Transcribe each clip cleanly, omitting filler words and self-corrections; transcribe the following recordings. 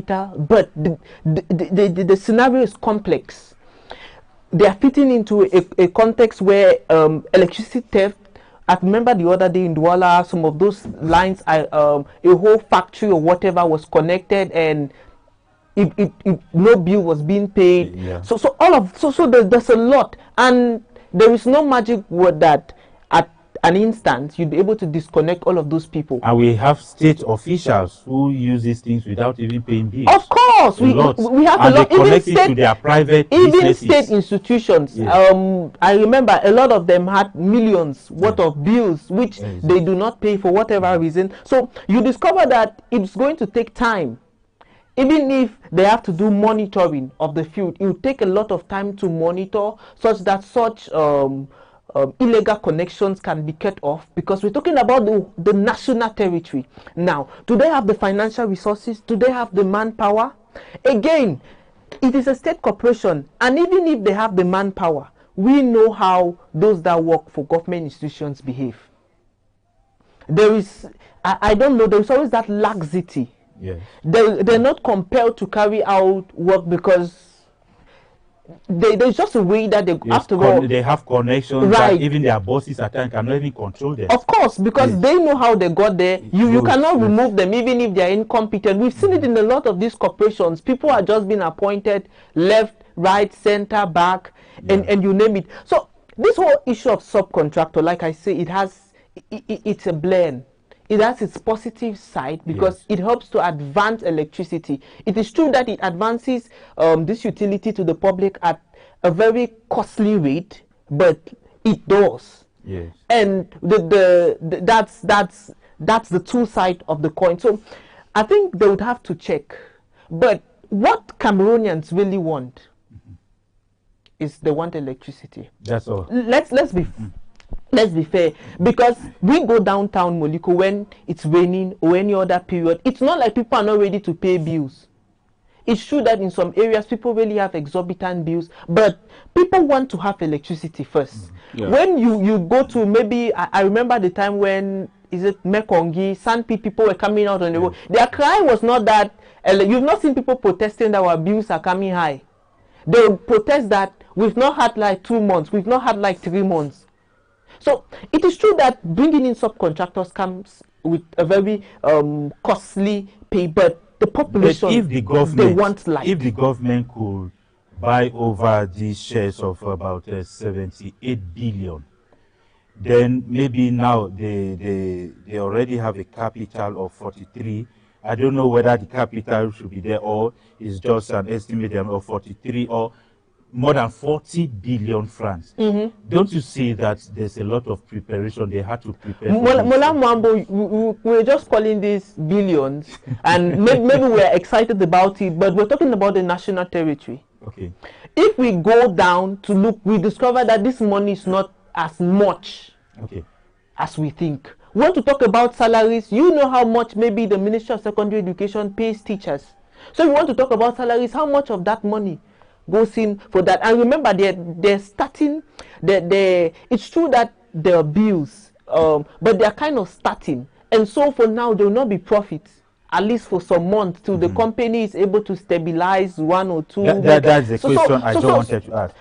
capital, but the scenario is complex. They are fitting into a context where electricity theft. I remember the other day in Douala, some of those lines, a whole factory or whatever was connected, and no bill was being paid. Yeah. So there's a lot, and there is no magic word that at an instant you'd be able to disconnect all of those people. And we have state officials who use these things without even paying bills. Of course, we have and a lot. They connect it to their private businesses. State institutions. Yes. I remember a lot of them had millions worth of bills which they do not pay for whatever reason. So you discover that it's going to take time. Even if they have to do monitoring of the field, it will take a lot of time to monitor such that such illegal connections can be cut off, because we're talking about the national territory. Now, do they have the financial resources? Do they have the manpower? Again, it is a state corporation, and even if they have the manpower, we know how those that work for government institutions behave. There is, I don't know, there's always that laxity. Yes. They're not compelled to carry out work because there's just a way that they have to go. They have connections, right? That even their bosses at times cannot even control them. Of course, because they know how they got there. You cannot remove them even if they are incompetent. We've seen it in a lot of these corporations. People are just being appointed left, right, center, back, and you name it. So this whole issue of subcontractor, like I say, it's a blend. It has its positive side because it helps to advance electricity. It is true that it advances this utility to the public at a very costly rate, but it does. Yes. And that's the two sides of the coin. So I think they would have to check. But what Cameroonians really want is they want electricity. That's all. Let's be fair, because we go downtown Moliko when it's raining or any other period. It's not like people are not ready to pay bills. It's true that in some areas people really have exorbitant bills, but people want to have electricity first. When you go to, maybe I remember the time when, is it Mekongi, Sanpi, people were coming out on the road. Their cry was not that, you've not seen people protesting that our bills are coming high. They protest that we've not had like 2 months, we've not had like 3 months. So it is true that bringing in subcontractors comes with a very costly pay, but the population, if the government, they want light. If the government could buy over these shares of about 78 billion, then maybe now they already have a capital of 43. I don't know whether the capital should be there or it's just an estimate of 43 or more than 40 billion francs. Don't you see that there's a lot of preparation? They had to prepare. Mola Mwambo, we're just calling these billions, and maybe we're excited about it, but we're talking about the national territory. Okay. If we go down to look, we discover that this money is not as much as we think. We want to talk about salaries. You know how much maybe the Ministry of Secondary Education pays teachers. So we want to talk about salaries. How much of that money goes in for that? And remember, they're starting. It's true that there are bills, but they're kind of starting. And so for now, there will not be profits, at least for some months, till the company is able to stabilize 1 or 2. That's the question I just wanted to ask.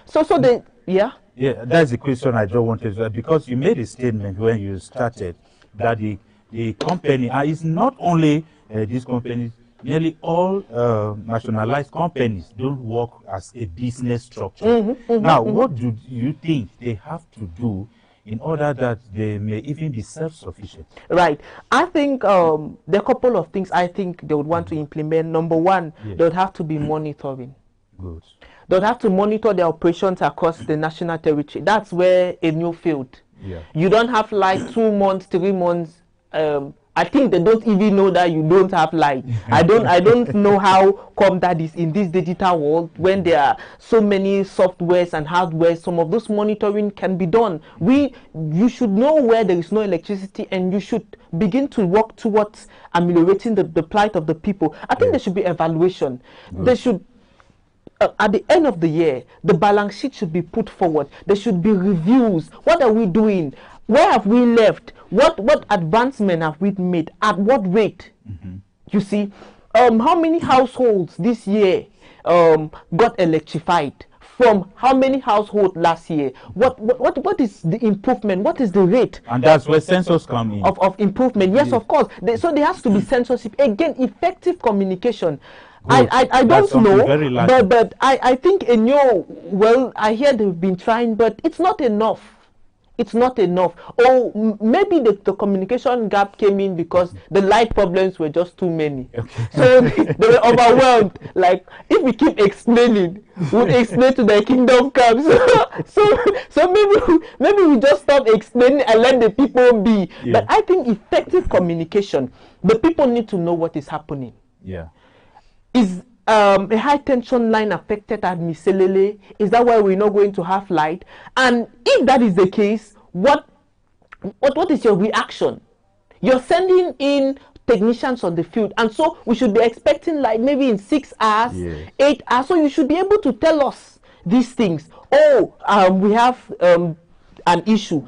Yeah, that's the question I just wanted to ask, because you made a statement when you started that the company is not only these companies. Nearly all nationalized companies don't work as a business structure. Now, what do you think they have to do in order that they may even be self-sufficient? Right. I think there are a couple of things I think they would want to implement. Number one, they would have to be monitoring. Good. They would have to monitor their operations across the national territory. That's where a new field. You don't have like 2 months, 3 months. I think they don't even know that you don't have light. I don't know how come that is in this digital world when there are so many softwares and hardware. Some of those monitoring can be done. You should know where there is no electricity, and you should begin to work towards ameliorating the plight of the people. I think there should be evaluation. There should, at the end of the year, the balance sheet should be put forward. There should be reviews. What are we doing? Where have we left? What advancement have we made? At what rate? You see, how many households this year got electrified from how many households last year? What is the improvement? What is the rate? And that's where census come in. Of improvement. Yes, of course. So there has to be censorship. Again, effective communication. I don't know, but I think well, I hear they've been trying, but it's not enough. It's not enough. Or maybe the communication gap came in because the light problems were just too many. Okay. So they were overwhelmed. Like, if we keep explaining, we'll explain to the kingdom come. So maybe we just stop explaining and let the people be. Yeah. But I think effective communication, the people need to know what is happening. Yeah. Is a high tension line affected at Miselele? Is that why we're not going to have light? And if that is the case, what is your reaction? You're sending in technicians on the field, and so we should be expecting light maybe in 6 hours, 8 hours. So you should be able to tell us these things. We have an issue.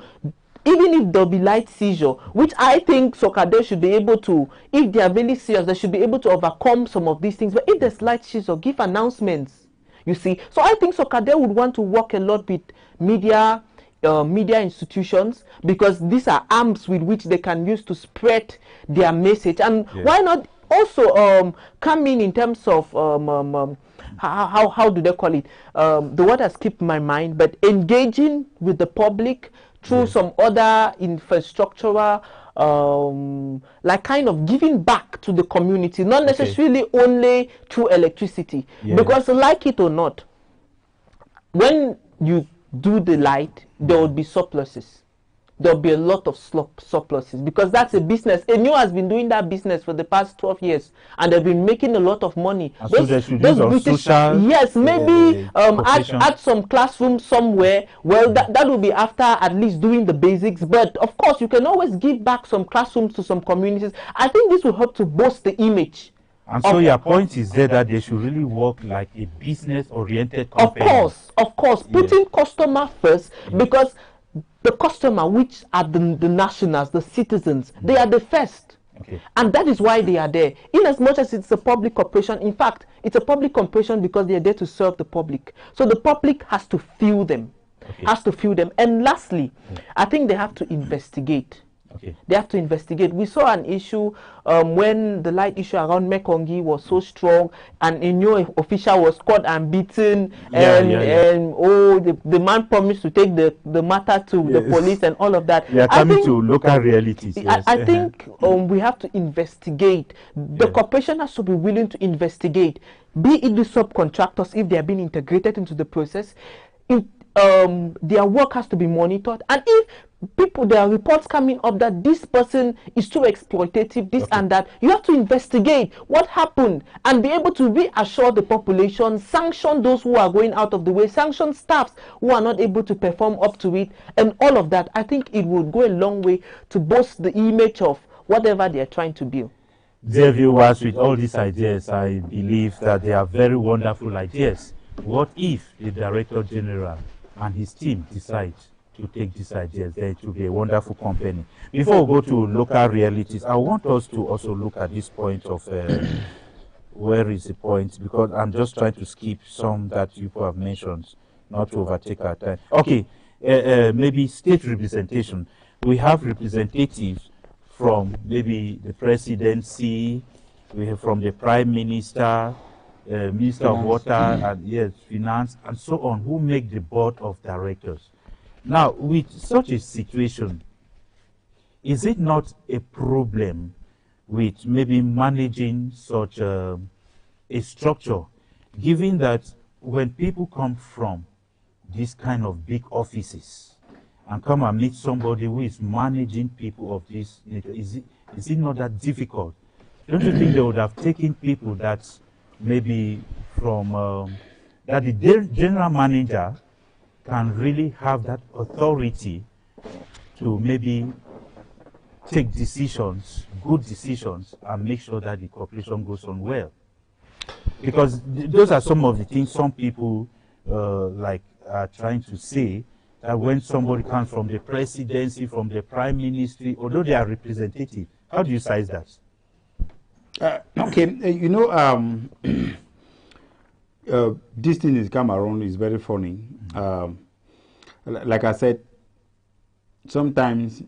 Even if there'll be light seizure, which I think Sokade should be able to, if they are really serious, they should be able to overcome some of these things. But if there's light seizure, give announcements, you see. So I think Sokade would want to work a lot with media institutions, because these are arms with which they can use to spread their message. And why not also come in terms of how do they call it? The word has skipped my mind, but engaging with the public through some other infrastructural, like kind of giving back to the community, not necessarily only through electricity. Because like it or not, when you do the light, there will be surpluses. There'll be a lot of surpluses, because that's a business. Enyo has been doing that business for the past 12 years, and they've been making a lot of money. So those British, yes, maybe add some classroom somewhere. Well, that will be after at least doing the basics. But of course, you can always give back some classrooms to some communities. I think this will help to boost the image. And so your point is there that they should really work like a business-oriented company. Of course, putting customer first, because the customer, which are the nationals, the citizens, they are the first. And that is why they are there. In as much as it's a public corporation, in fact, it's a public corporation because they are there to serve the public. So the public has to feel them, And lastly, I think they have to investigate. They have to investigate. We saw an issue when the light issue around Mekongi was so strong, and a new official was caught and beaten, and the man promised to take the matter to the police and all of that. They are coming to local realities. I think we have to investigate. The corporation has to be willing to investigate, be it the subcontractors if they are being integrated into the process. Their work has to be monitored, and if there are reports coming up that this person is too exploitative, and that, you have to investigate what happened and be able to reassure the population, sanction those who are going out of the way, sanction staffs who are not able to perform up to it, and all of that. I think it would go a long way to boost the image of whatever they are trying to build. Dear viewers, with all these ideas, I believe that they are very wonderful ideas. What if the Director General and his team decide to take these ideas? Then it will be a wonderful company. Before we go to local realities, I want us to also look at this point of where is the point, because I'm just trying to skip some that you have mentioned, not to overtake our time. Okay, maybe state representation. We have representatives from maybe the presidency, we have from the prime minister, Minister of Water, and Finance, and so on, who make the board of directors. Now, with such a situation, is it not a problem with maybe managing such a structure, given that when people come from these kind of big offices and come and meet somebody who is managing people of this nature, is it not that difficult? Don't you think they would have taken people that maybe from that the general manager can really have that authority to maybe take decisions, good decisions, and make sure that the corporation goes on well? Because those are some of the things some people are trying to say, that when somebody comes from the presidency, from the prime ministry, although they are representative, how do you size that? Okay, this thing is come around is very funny. Like I said, sometimes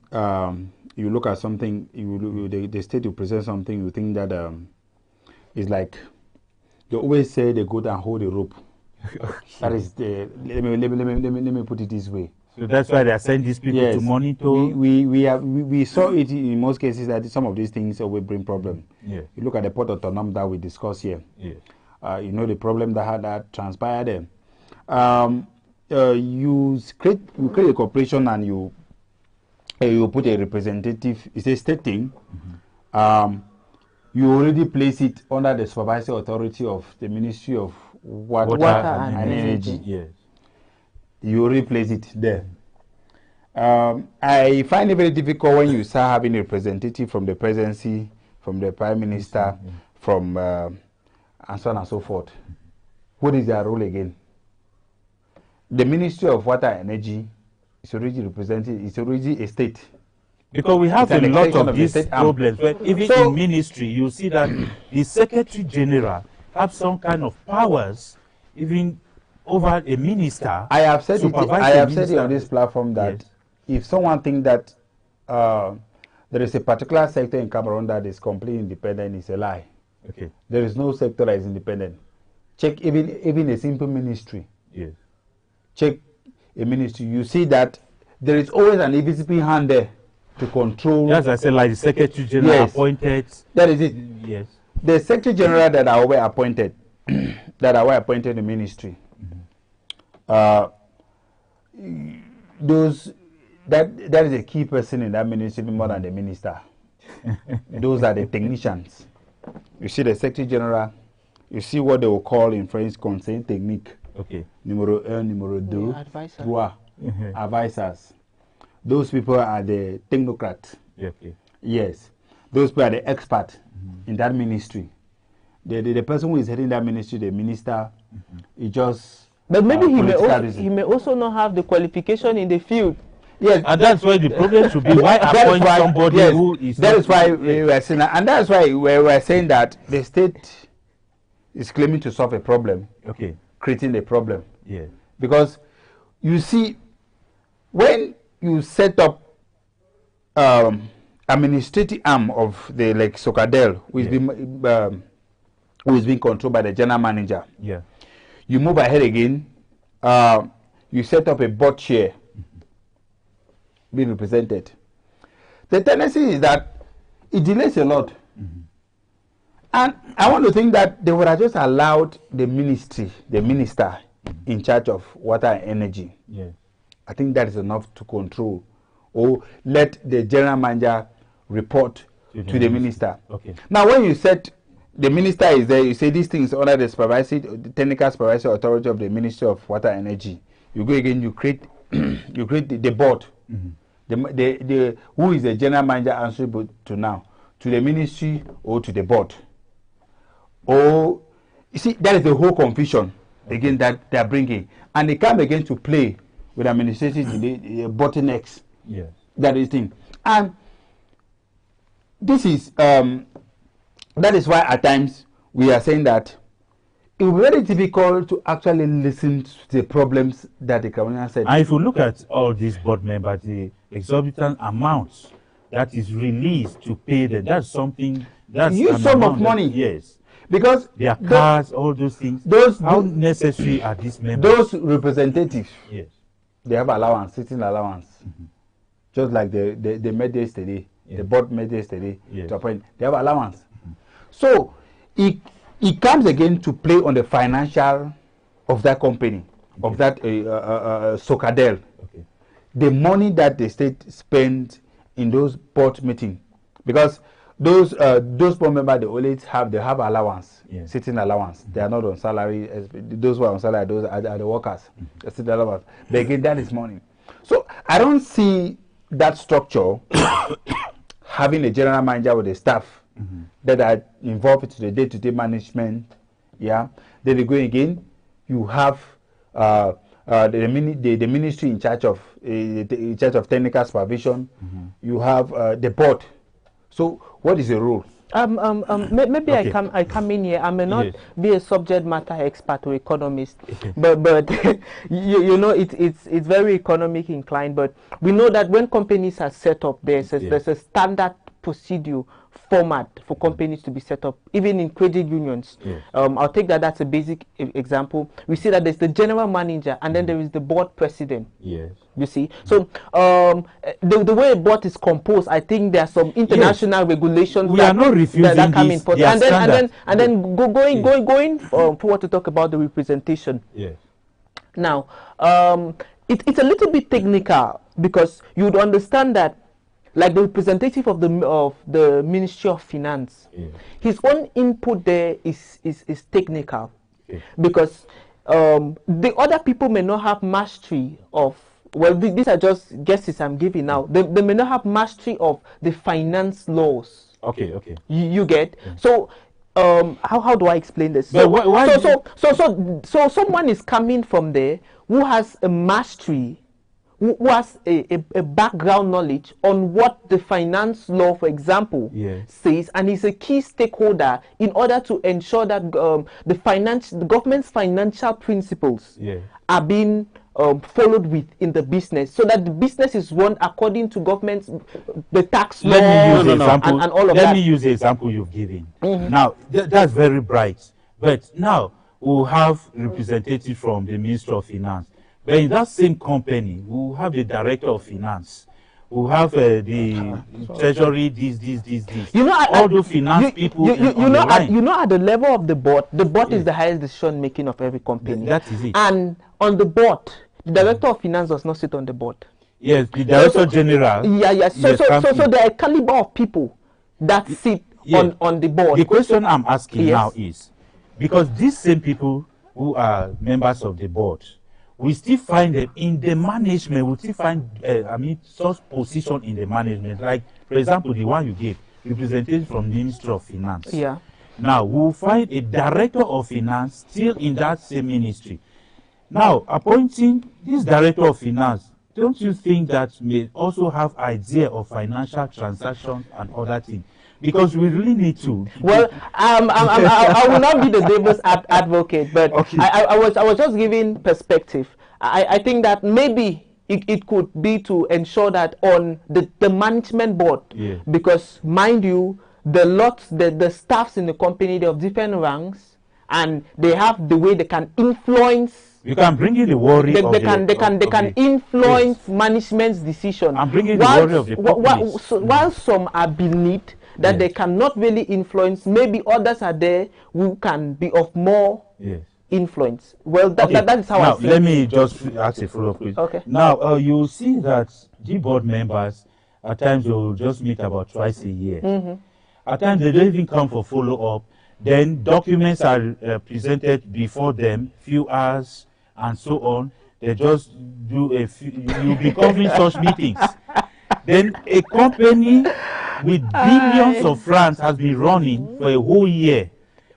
you look at something, the state will present something, you think that it's like they always say they go and hold the rope. That is the let me put it this way. So that's why they are sending these people to monitor. We saw it in most cases that some of these things always bring problem. Yeah. You look at the port autonomy that we discussed here. Yeah. The problem that transpired there. You create a corporation and you put a representative. It's a state thing. You already place it under the supervisory authority of the Ministry of Water and Energy. Yes. You already place it there. I find it very difficult when you start having a representative from the presidency, from the prime minister, from and so on and so forth. What is their role again? The Ministry of Water and Energy is already represented. It's already a state. Because we have a lot of these problems. Where even in ministry, you see that the Secretary General have some kind of powers, even over a minister. I have said it on this platform that if someone thinks that there is a particular sector in Cameroon that is completely independent, it's a lie. Okay. There is no sector that is independent. Check even a simple ministry. Yes. Check a ministry. You see that there is always an invisible hand there to control. As I said, like the Secretary General appointed. That is it. Yes. The Secretary General that are appointed, that are appointed in the ministry. Those that is a key person in that ministry more than the minister. Those are the technicians. You see the Secretary General. You see what they will call in French conseil technique. Okay. Numéro 1, numéro 2, 3. Advisors. Those people are the technocrats. Okay. Yes. Those people are the experts in that ministry. The person who is heading that ministry, the minister, he just. But maybe he may also not have the qualification in the field. Yes, and that's why the problem should be why appoint somebody who is. That is why we were saying, and that's why we were saying that the state is claiming to solve a problem. Okay. Creating a problem. Yeah. Because you see, when you set up administrative arm of the like Socadel, who is being controlled by the general manager. Yeah. You move ahead again. You set up a board chair being represented. The tendency is that it delays a lot. And I want to think that they would have just allowed the minister in charge of water and energy. Yeah. I think that is enough to control, or let the general manager report to the minister. Okay. Now, when you said the minister is there, you say these things under the technical supervisory authority of the Ministry of Water and Energy. You go again, you create the board. The who is the general manager answerable to now? To the ministry or to the board? Or you see, that is the whole confusion again that they are bringing, and they come again to play with administrative bottlenecks. Yeah. That is thing, and this is that is why at times we are saying that it will be very difficult to actually listen to the problems that the Cameroonian said. And if you look at all these board members, the exorbitant amounts that is released to pay them, that's something that's huge sum of money. Yes. Because their cars, all those things. How necessary are these members? Those representatives, yes, they have allowance, sitting allowance, just like they made yesterday. The board made yesterday to appoint. They have allowance. So it comes again to play on the financial of that company, of that Socadel. Okay. The money that the state spends in those board meetings, because those board members they have allowance, sitting allowance. They are not on salary. Those who are on salary, those are the workers. Sitting allowance. But again, that is money. So I don't see that structure having a general manager with the staff that are involved into the day-to-day management. Yeah. Then they go again. You have the ministry in charge of technical supervision. You have the board. So what is the role? Maybe okay. I come in here. I may not be a subject matter expert or economist, but you know it's very economic inclined. But we know that when companies are set up, there's a standard procedure format for companies to be set up, even in credit unions. I'll take that's a basic example. We see that there's the general manager and then there is the board president. You see, so the way a board is composed, I think there are some international regulations that come in port. And then going forward to talk about the representation. Now, it's a little bit technical because you would understand that, like the representative of the Ministry of Finance, his own input there is technical, because the other people may not have mastery of, well, these are just guesses I'm giving now. They may not have mastery of the finance laws. You get? So how do I explain this? So someone is coming from there who has a mastery, who has a background knowledge on what the finance law, for example, says, and is a key stakeholder in order to ensure that the government's financial principles are being followed with in the business, so that the business is run according to government's the tax law and all of that. Let me use the example you've given. Now that's very bright, but now we'll have representatives from the Ministry of Finance. But in that same company, we'll have the Director of Finance, we'll have the Treasury, this. You know, all the finance people. You know, at the level of the board is the highest decision making of every company. That is it. And on the board, the Director of Finance does not sit on the board. Yes, the Director General. So there are a caliber of people that sit on the board. The question I'm asking now is, because these same people who are members of the board, we still find them in the management. We still find, such position in the management. Like, for example, the one you gave, representation from the Ministry of Finance. Now, we'll find a Director of Finance still in that same ministry. Now, appointing this Director of Finance, don't you think that may also have idea of financial transactions and other things? Because we really need to. Well, I will not be the devil's advocate, but I was just giving perspective. I think that maybe it could be to ensure that on the management board, because mind you, the staffs in the company, they're of different ranks, and they have the way they can influence. You can bring in the worry they can influence management's decision. I'm bringing the worry of the populace. While some are beneath, that they cannot really influence, maybe others are there who can be of more influence. Well, that is how I see it. Let me just ask a follow-up question. Now, you see that the board members, at times, will just meet about twice a year. At times, they don't even come for follow-up. Then documents are presented before them, few hours, and so on. They just do a few, you'll be covering such meetings. Then a company with billions of francs has been running for a whole year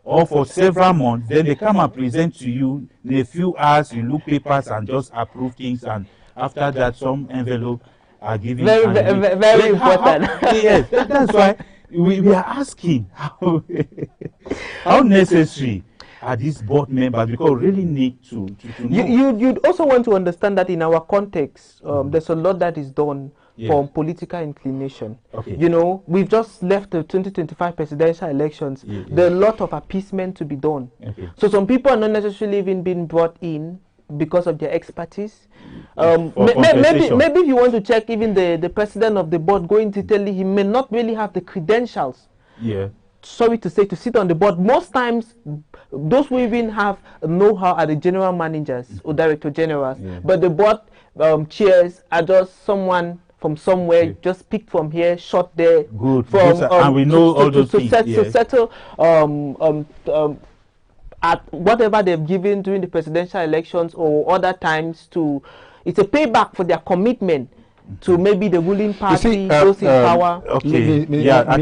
or for several months. Then they come and present to you in a few hours. You look papers and just approve things, and after that, some envelope are given. Very important. Yes, that's why we are asking how necessary are these board members, because we really need to know. You'd also want to understand that in our context, there's a lot that is done from political inclination. You know, we've just left the 2025 presidential elections. There are a lot of appeasement to be done. So some people are not necessarily even being brought in because of their expertise. Maybe if you want to check even the president of the board, going to tell you he may not really have the credentials. Sorry to say, to sit on the board. Most times, those who even have know-how are the general managers or director generals. But the board chairs are just someone from somewhere, just picked from here, shot there. Good. And we know all those things. To settle at whatever they've given during the presidential elections or other times. It's a payback for their commitment to maybe the ruling party, those in power. I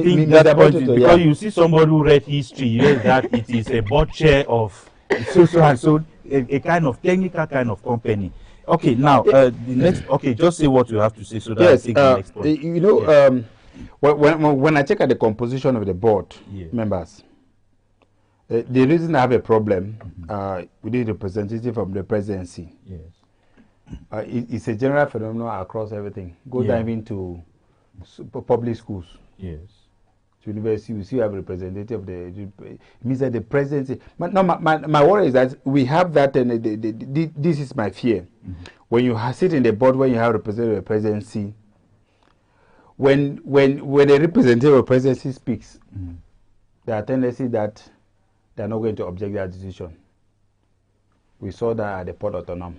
think that's point, because you see somebody who read history, you know that it is a board chair of so a kind of technical kind of company. Now the next. Just say what you have to say so that I take the next point. You know, When I check at the composition of the board members, the reason I have a problem with the representative from the presidency, it's a general phenomenon across everything. Go down into public schools. Yes. To university, we see have a representative of it means that the presidency. My worry is that we have that, and this is my fear. When you sit in the board, when you have representative of the presidency, when a representative of the presidency speaks, there are tendency that they are not going to object their decision. We saw that at the Port Autonom.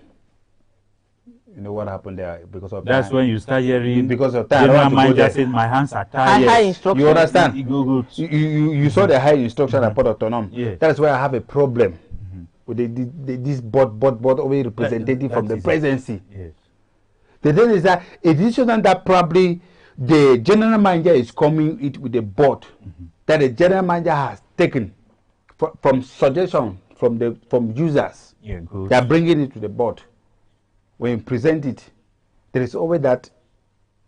You know what happened there because of that's time. when you start hearing because of time. Saying my hands are tied. High instruction. You understand? You saw the high instruction at Port Autonom. Yeah. That's why I have a problem with this board over representative from the presidency. Yes. The thing is that a decision that probably the general manager is coming with the board that the general manager has taken from suggestion from users. Yeah, good. They are bringing it to the board. When you present it, there is always that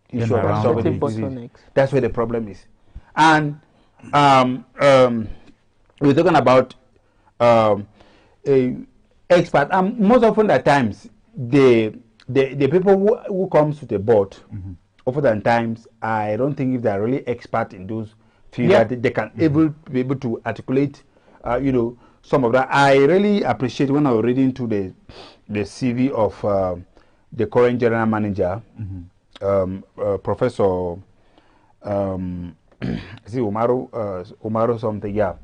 issue of solving it. That's where the problem is. And we're talking about expert. Most often at times, the people who comes to the board, often times, I don't think if they are really expert in those fields, that they can be able to articulate, some of that. I really appreciate when I was reading to the CV of the current general manager, Professor Umaru something. Yeah,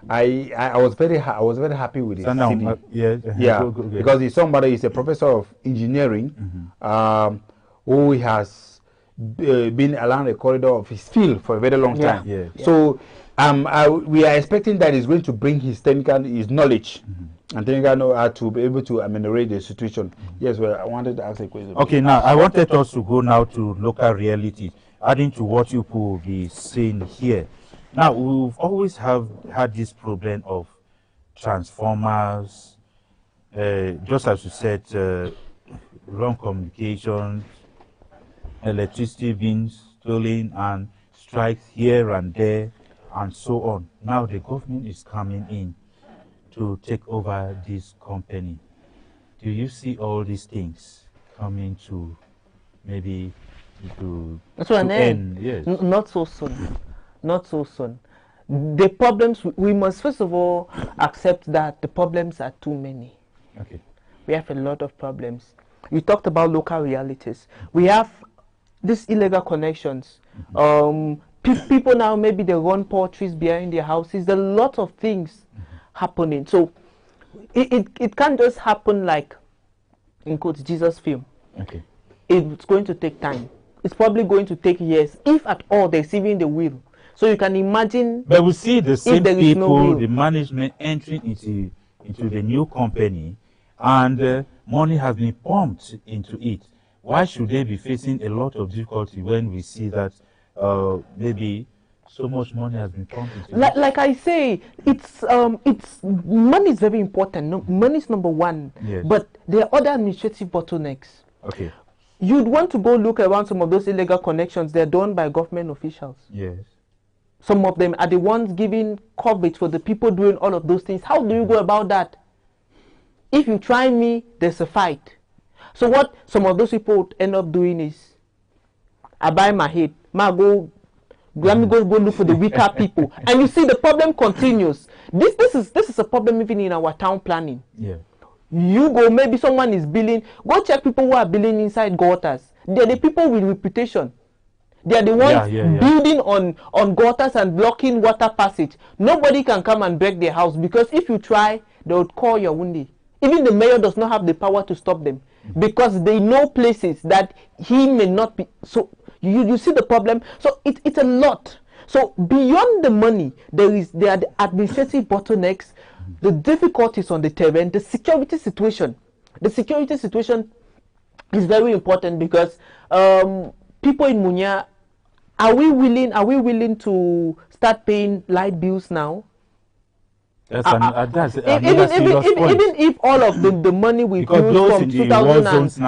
I was very happy with his CV. Because he's a professor of engineering, who has been along the corridor of his field for a very long time. So we are expecting that he's going to bring his knowledge. And then I know how to be able to ameliorate the situation. Yes, well, I wanted to ask a question. Okay, now I wanted us to go now to local realities, adding to what you will be saying here. Now, we've always had this problem of transformers, just as you said, wrong communications, electricity being stolen, and strikes here and there, and so on. Now the government is coming in to take over this company. Do you see all these things coming to maybe to end? Yes. Not so soon. Not so soon. The problems, we must first of all accept that the problems are too many. Okay. We have a lot of problems. You talked about local realities. We have these illegal connections. People now, maybe they run poultries behind their houses. There are a lot of things happening. So it can't just happen like, in quotes, Jesus film. Okay. It's going to take time. It's probably going to take years, if at all there's even the will. So you can imagine. But we see the same people, the management entering into the new company, and money has been pumped into it. Why should they be facing a lot of difficulty when we see that maybe so much money has been pumped into it? Like I say, it's money is very important. No, money is number one. Yes. But there are other administrative bottlenecks. Okay. You'd want to go look around some of those illegal connections. They're done by government officials. Yes. Some of them are the ones giving coverage for the people doing all of those things. How do you go about that? If you try me, there's a fight. So what some of those people would end up doing is, I buy my head, let me go look for the weaker people. And you see the problem continues. This is a problem even in our town planning. Yeah. You go, maybe someone is billing, go check people who are billing inside gutters. They're the people with reputation. They are the ones building on gutters and blocking water passage. Nobody can come and break their house, because if you try, they would call your windy. Even the mayor does not have the power to stop them, because they know places that he may not be. So you see the problem. So it's a lot. So beyond the money, there are the administrative bottlenecks, the difficulties on the terrain, the security situation. The security situation is very important, because people in Munya, are we willing to start paying light bills now? That's even if all of the money we use from 2000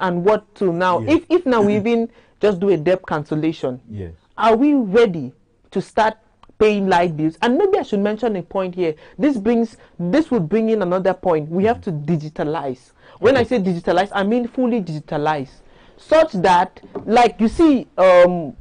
and what to now, if now we even just do a debt cancellation, yes, are we ready to start paying light bills? And maybe I should mention a point here. This would bring in another point. We have to digitalize. When I say digitalize, I mean fully digitalize, such that, like you see,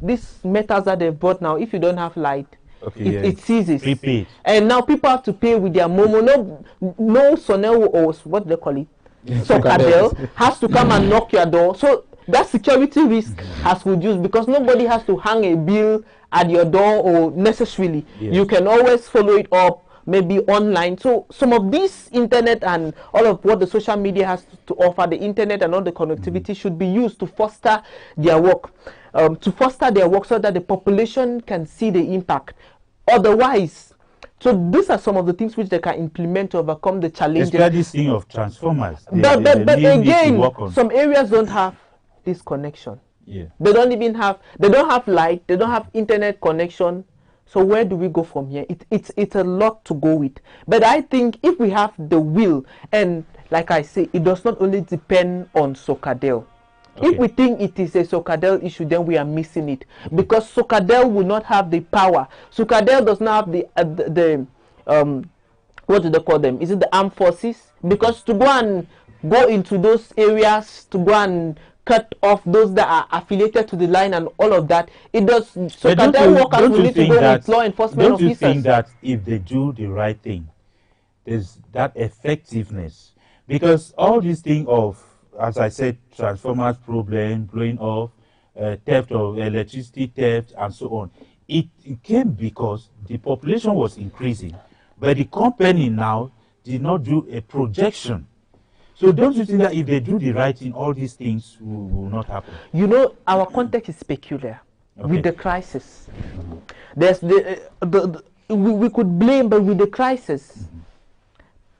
these meters that they've brought now, if you don't have light, it ceases. Prepaid. And now people have to pay with their Momo. No Sonel, or what they call it, Socadel, has to come and knock your door. So that security risk has reduced, because nobody has to hang a bill at your door, or necessarily. You can always follow it up, maybe online. So some of this internet and all of what the social media has to offer, the internet and all the connectivity, should be used to foster their work, so that the population can see the impact. Otherwise, so these are some of the things which they can implement to overcome the challenges. Especially this thing of transformers. But again, some areas don't have this connection. Yeah. They don't have light, they don't have internet connection. So where do we go from here? It's a lot to go with. But I think if we have the will, and like I say, it does not only depend on Socadel. If we think it is a Socadel issue, then we are missing it, because Socadel will not have the power. Socadel does not have the what do they call them? Is it the armed forces? Because to go into those areas, to go and cut off those that are affiliated to the line and all of that, it does. Socadel workers will need to go with law enforcement officers. Don't you think that if they do the right thing, there's that effectiveness? Because all these things of, as I said, transformers problem, blowing off, theft of electricity, theft, and so on, it came because the population was increasing, but the company now did not do a projection. So don't you think that if they do the right thing, all these things will not happen? You know, our context is peculiar with the crisis. There's we could blame, but with the crisis,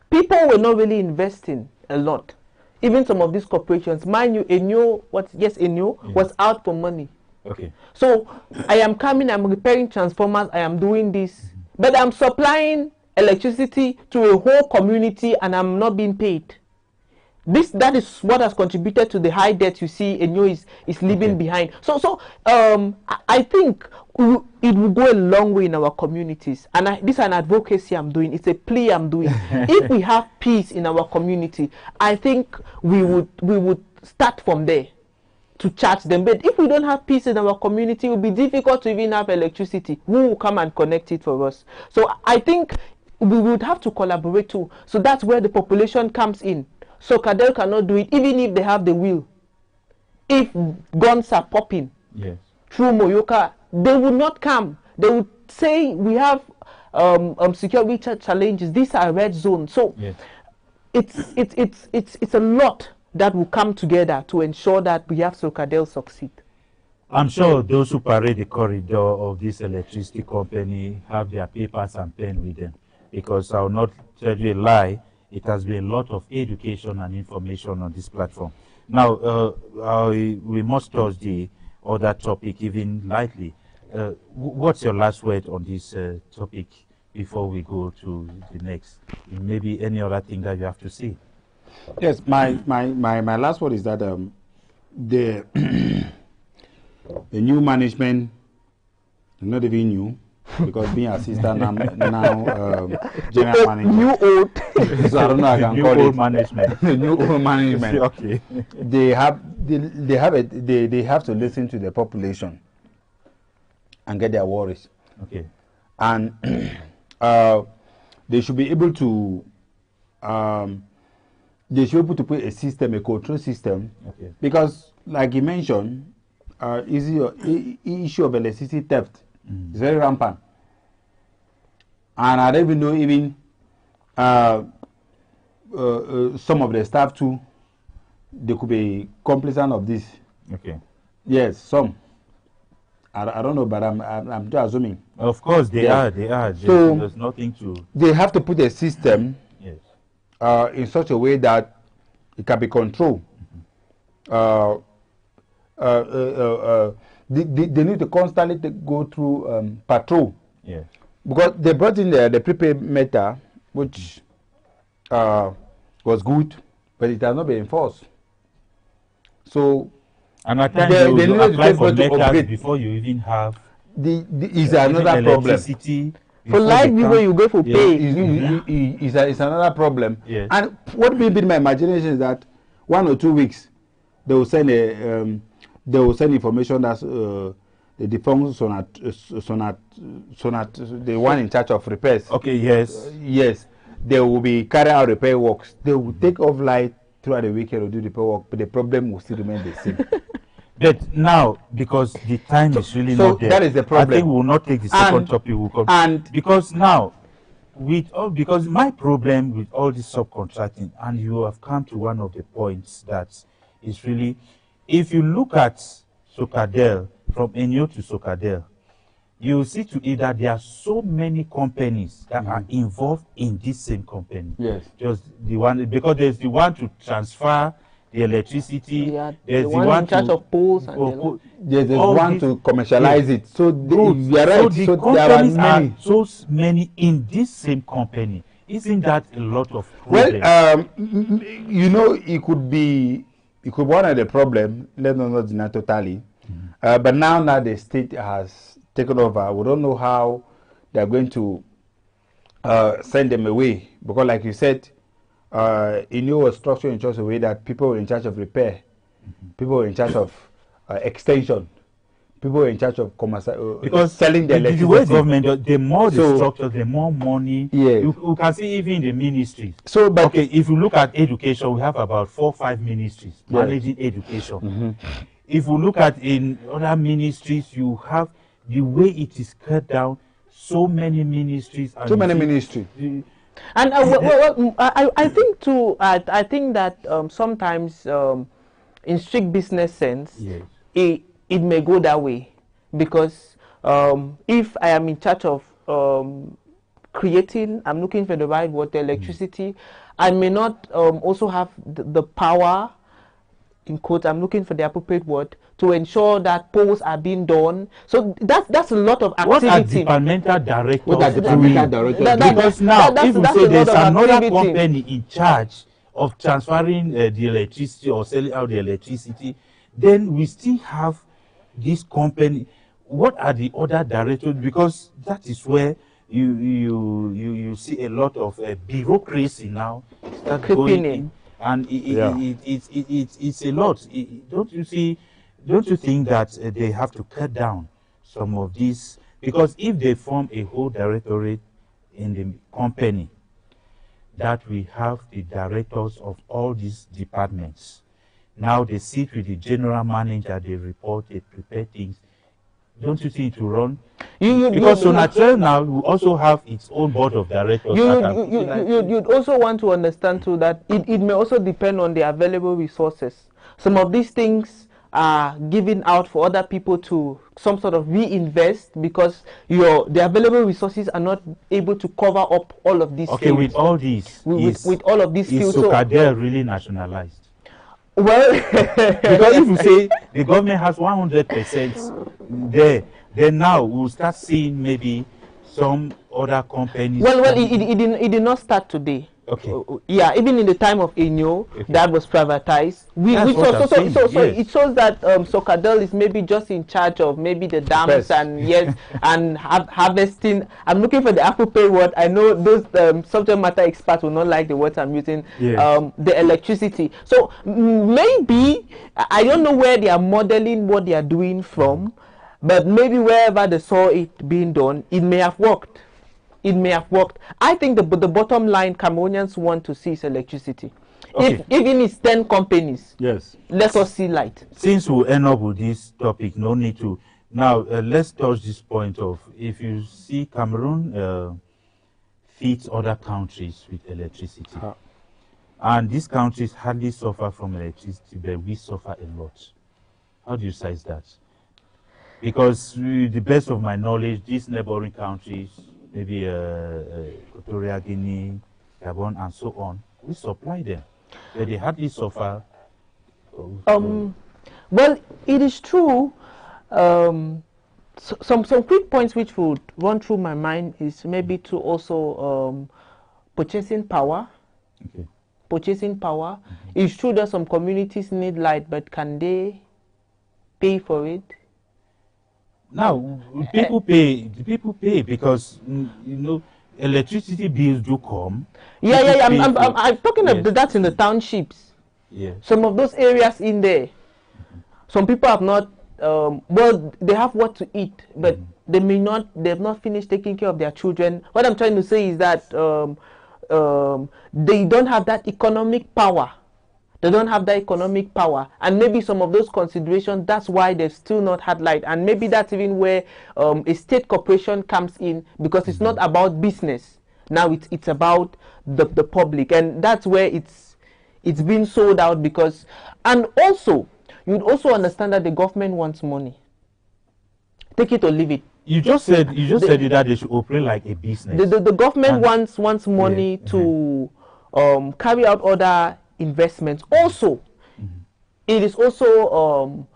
people were not really investing a lot. Even some of these corporations, mind you, Enyo was out for money. So I am coming, I'm repairing transformers, I am doing this, but I'm supplying electricity to a whole community and I'm not being paid. That is what has contributed to the high debt you see Enyo is leaving behind. So I think it will go a long way in our communities, and this is an advocacy I'm doing. It's a plea I'm doing. If we have peace in our community, I think we would start from there to charge them. But if we don't have peace in our community, it will be difficult to even have electricity. Who will come and connect it for us? So I think we would have to collaborate too. So that's where the population comes in. So Socadel cannot do it, even if they have the will. If guns are popping through Moyoka, they would not come. They would say we have security challenges. These are red zones. So it's a lot that will come together to ensure that we have Socadel succeed. I'm sure those who parade the corridor of this electricity company have their papers and pen with them, because I will not tell you a lie. It has been a lot of education and information on this platform. Now, we must touch the other topic even lightly. What's your last word on this topic before we go to the next? Maybe any other thing that you have to say? Yes, my last word is that the the new management, not even new, because being assistant now general manager. New old. So I don't know. I can call it management. New old management. Okay. They have to listen to the population and get their worries. Okay. And they should be able to put a system, a control system. Okay. Because, like you mentioned, issue of electricity theft is very rampant. And I don't even know some of the staff too, they could be complacent of this. Okay. Yes, some. I don't know, but I'm just assuming. Of course, they are. So there's nothing to. They have to put a system in such a way that it can be controlled. They need to constantly go through patrol. Yes. Because they brought in the prepaid meter, which was good, but it has not been enforced. So, and at times you apply for meters before you even have is another problem. For light bill, you go for pay. It's another problem. Yes. And what may be in my imagination is that 1 or 2 weeks they will send information that the defunct sonat, the one in charge of repairs. Okay. Yes. Yes, they will be carrying out repair works. They will take off light throughout the weekend or do repair work, but the problem will still remain the same. But now, because the time is really not there, that is the problem. I think we will not take the second topic. We'll come. And because now, because my problem with all this subcontracting, and you have come to one of the points that is really, if you look at Sokadel, from Enyo to Sokadel, you see to it that there are so many companies that are involved in this same company. Yes. Just the one, because there's the one to transfer the electricity, there's the one in charge of poles, and there's one to commercialize it. So there are many. So many in this same company. Isn't that a lot of problem? Well, you know, it could be one of the problem. Let us not deny totally. But now the state has taken over, we don't know how they are going to send them away, because like you said, Enyo was structured in such a way that people were in charge of repair, people were in charge of extension, people were in charge of because selling the electricity. The way government, the more the structure, the more money. Yeah. You can see even in the ministries. So, but okay, if you look at education, we have about 4 or 5 ministries managing education. If you look at in other ministries, you have the way it is cut down. So many ministries. And I think too. I think that sometimes, in strict business sense, it may go that way, because if I am in charge of creating, I'm looking for the right water, electricity, I may not also have the power, in quote, I'm looking for the appropriate word, to ensure that polls are being done. So that's a lot of activity. What are departmental directors? Because now, if you say there's another company in charge of transferring the electricity or selling out the electricity, then we still have this company. What are the other directors? Because that is where you see a lot of bureaucracy now start going in. And it's a lot. Don't you think that they have to cut down some of these? Because if they form a whole directorate in the company, that we have the directors of all these departments. Now they sit with the general manager, they report, they prepare things. Don't you think it will run? Because Sonatrach now will also have its own board of directors. You'd also want to understand too that it may also depend on the available resources. Some of these things are given out for other people to some sort of reinvest, because the available resources are not able to cover up all of these. Okay, with all these, with all of these fields, is Sokadel really nationalized? Well, because if you say the government has 100% there, then now we'll start seeing maybe some other companies. Well, it did not start today. Okay. Yeah, even in the time of Enyo, that was privatized. It shows that Sokadel is maybe just in charge of maybe the dams and and harvesting. I'm looking for the appropriate word. I know those subject matter experts will not like the words I'm using. The electricity. So maybe I don't know where they are modeling what they are doing from, but maybe wherever they saw it being done, it may have worked. It may have worked. I think the bottom line Cameroonians want to see is electricity. Okay. If even it's 10 companies, let us see light. Since we end up with this topic, no need to. Now, let's touch this point of, if you see Cameroon feeds other countries with electricity. And these countries hardly suffer from electricity, but we suffer a lot. How do you size that? Because to the best of my knowledge, these neighboring countries, maybe Equatorial Guinea, Gabon, and so on, we supply them. But they hardly suffer. Well, it is true. Some quick points which would run through my mind is maybe to also purchasing power. Okay. Purchasing power. It's true that some communities need light, but can they pay for it? Now, people pay because, electricity bills do come. Yeah. I'm talking about that in the townships. Yeah. Some of those areas in there, some people have not, well, they have what to eat, but they've not finished taking care of their children. What I'm trying to say is that they don't have that economic power. They don't have that economic power, and maybe some of those considerations, that's why they've still not had light. And maybe that's even where a state corporation comes in, because it's not about business. Now it's about the public, and that's where it's been sold out. Because, and also, you'd also understand that the government wants money. Take it or leave it. You just said that they should operate like a business. The government wants money to carry out other investments. Also, it is also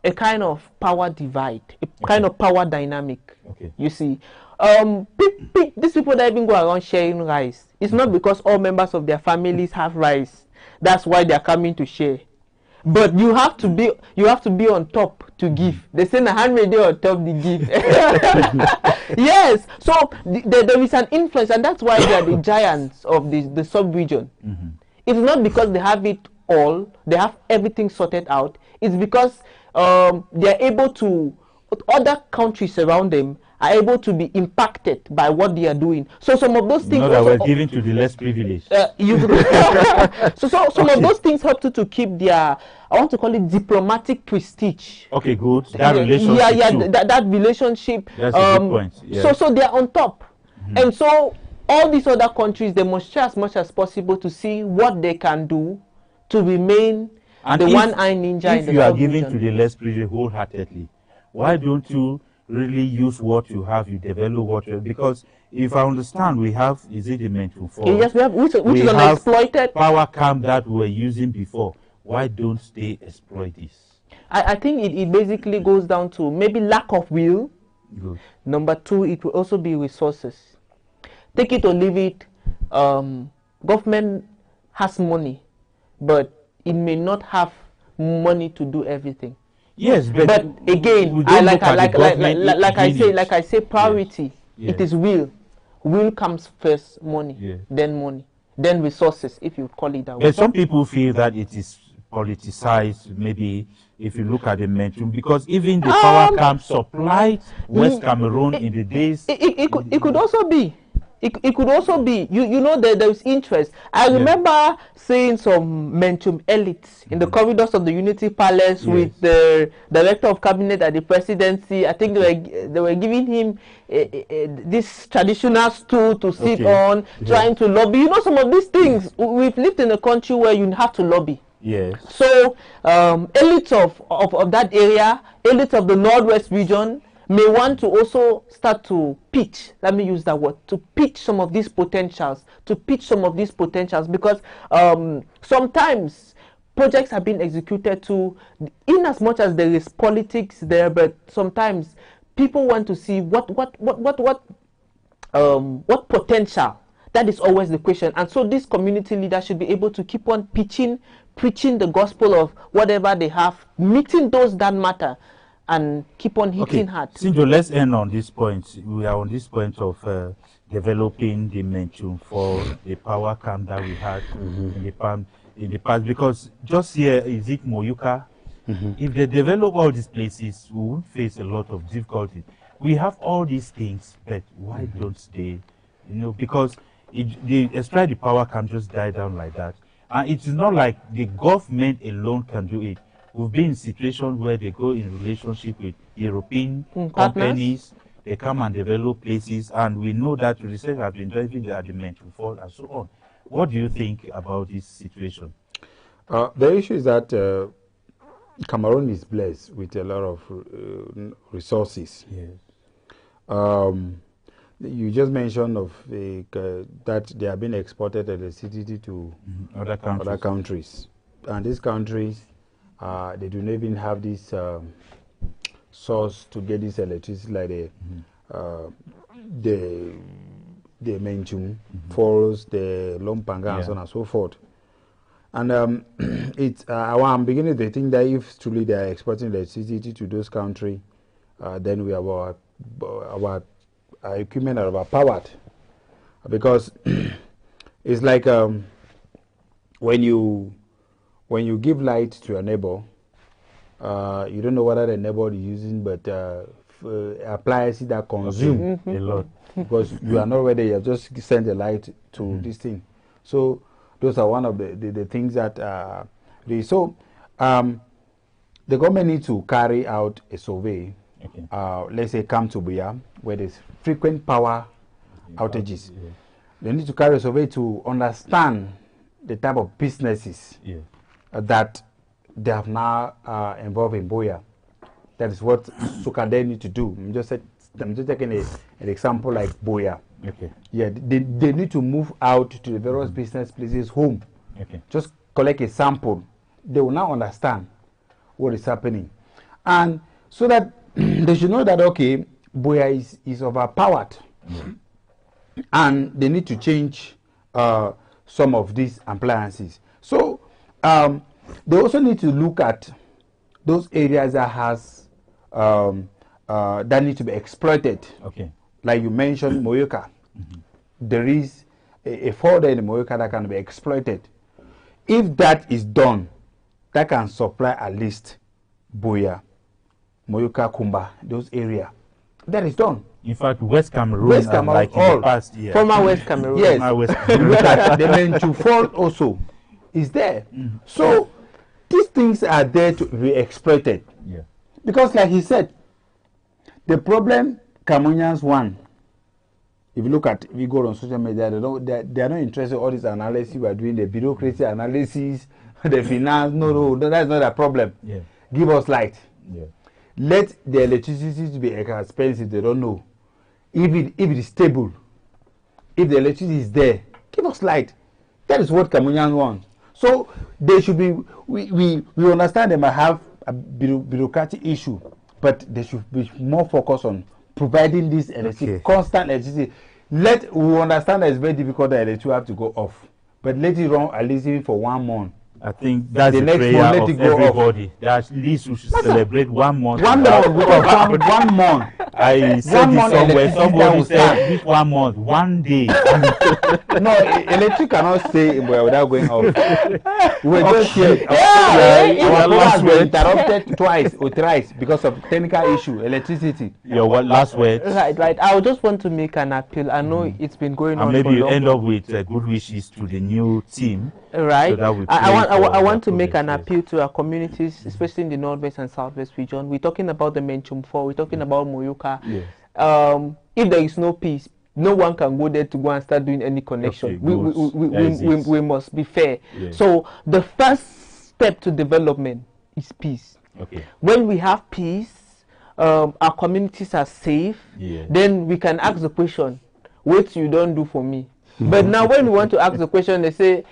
a kind of power divide, a kind of power dynamic. You see, these people that even go around sharing rice, it's not because all members of their families have rice. That's why they are coming to share. But you have to be on top to give. They say 100 days on top the give. Yes. So there is an influence, and that's why they are the giants of the sub-region. It's not because they have it all, they have everything sorted out. It's because they are able to, other countries around them are able to be impacted by what they are doing. So some of those things we're giving to the less privileged. So some of those things help to keep their, I want to call it diplomatic prestige. Okay, good. That relationship. That relationship. That's a good point. Yeah. So they are on top, and so all these other countries, they must try as much as possible to see what they can do to remain the one-eyed ninja in the If you are giving to the less privileged wholeheartedly, why don't you really use what you have, you develop what you have? Because if I understand, we have, is it the mental for? Yes, we have, which is an exploited power camp that we were using before. Why don't they exploit this? I think it basically goes down to maybe lack of will. Good. Number two, it will also be resources. Take it or leave it. Government has money, but it may not have money to do everything. Yes, but again, like I say, priority. Yes. It is will. Will comes first, money, then resources, if you call it that way. But some people feel that it is politicized, maybe, if you look at the mention, because even the power camp supplied West Cameroon in the days. It could also be. It could also be, you know, there is interest. I remember seeing some Menchum elites in the corridors of the Unity Palace with the director of cabinet at the presidency. I think they were giving him this traditional stool to sit on, trying to lobby. You know, some of these things, we've lived in a country where you have to lobby. Yes. So elites of that area, elites of the Northwest region, may want to also start to pitch, let me use that word, to pitch some of these potentials, because sometimes projects have been executed to, in as much as there is politics there, but sometimes people want to see what potential. That is always the question. And so this community leader should be able to keep on preaching the gospel of whatever they have, meeting those that matter, and keep on hitting hard. Sinjo, let's end on this point. We are on this point of developing the mention for the power camp that we had in the past. Because just here, is it Moyuka? If they develop all these places, we won't face a lot of difficulty. We have all these things, but why don't they? You know, because the power camp just die down like that. And it is not like the government alone can do it. We've been in situations where they go in relationship with European companies, they come and develop places, and we know that research has been driving the argument to fall and so on. What do you think about this situation? The issue is that Cameroon is blessed with a lot of resources. Yes. You just mentioned of that they have been exported electricity to other countries. And these countries, they do not even have this source to get this electricity like the Menchum, Forest, the Lompanga, and so on and so forth. And I'm beginning to think that if truly they are exporting electricity to those countries, then our equipment are overpowered, because it's like when you give light to your neighbor, you don't know whether the neighbor is using, but appliances that consume a lot, because you are not ready. You just send the light to this thing. So those are one of the things that the government needs to carry out a survey. Let's say come to Buya, where there's frequent power outages. They need to carry a survey to understand the type of businesses that they have now involved in Buya. That is what Sukade need to do. I'm just taking an example like Buya. Yeah, they need to move out to the various business places home. Just collect a sample. They will now understand what is happening, and so that they should know that Buya is overpowered, and they need to change some of these appliances. So they also need to look at those areas that has that need to be exploited. Like you mentioned, Moyoka. There is a folder in Moyoka that can be exploited. If that is done, that can supply at least Buya, Moyoka, Kumba, those areas. That is done. In fact, West Cameroon, like in the past year. Former West Cameroon. Yes. West Cameroon. The Menchu Fall also is there. So these things are there to be exploited. Because like he said, the problem Cameroonians want, if you go on social media, they are not interested in all this analysis we are doing, the bureaucracy analysis, the finance. No, that's not a problem. Give us light. Let the electricity be expensive. They don't know. If it is stable, if the electricity is there, give us light. That is what Cameroonians want. So they should be. We understand they might have a bureaucratic issue, but they should be more focused on providing this electricity, constant electricity. We understand that it's very difficult that electricity have to go off, but let it run at least even for 1 month. I think that's the prayer of everybody. That at least we should celebrate 1 month. 1 month. 1 month. I said it somewhere. Somebody said this 1 month, 1 day. No, electric cannot stay without going off. We were just here. Our last were interrupted twice or thrice because of technical issue, electricity. Your last word? Right. I just want to make an appeal. I know it's been going on. Maybe you end up with good wishes to the new team. Right. So that we I want to make an appeal to our communities, especially in the Northwest and Southwest region. We're talking about the Menchum 4, we're talking about Moyoka. If there is no peace, no one can go there to go and start doing any connection. We must be fair. So the first step to development is peace. When we have peace, our communities are safe, then we can ask the question, what you don't do for me? But now when we want to ask the question, they say,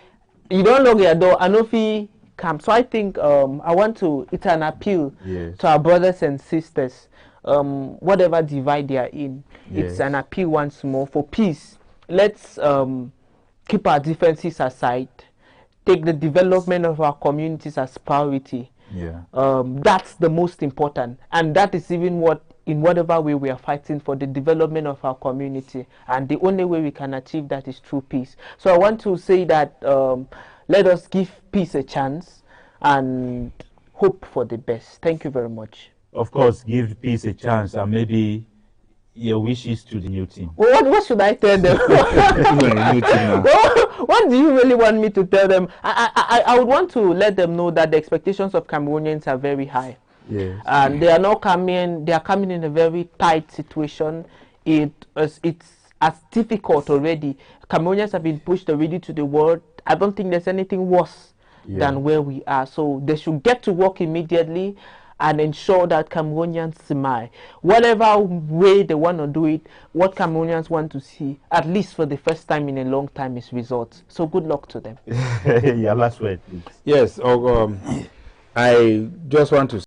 you don't lock your door, and if he comes. So I think it's an appeal to our brothers and sisters, whatever divide they are in. It's an appeal once more for peace. Let's keep our differences aside, take the development of our communities as priority. That's the most important, and that is even in whatever way we are fighting for the development of our community, and the only way we can achieve that is through peace. So I want to say that let us give peace a chance and hope for the best. Thank you very much. Of course, give peace a chance, and maybe your wishes to the new team. What should I tell them? What do you really want me to tell them? I would want to let them know that the expectations of Cameroonians are very high. And they are not coming. They are coming in a very tight situation. It's as difficult already. Cameroonians have been pushed already to the world. I don't think there's anything worse than where we are. So they should get to work immediately and ensure that Cameroonians smile. Whatever way they want to do it, what Cameroonians want to see, at least for the first time in a long time, is results. So good luck to them. Last word, please. Yes, I just want to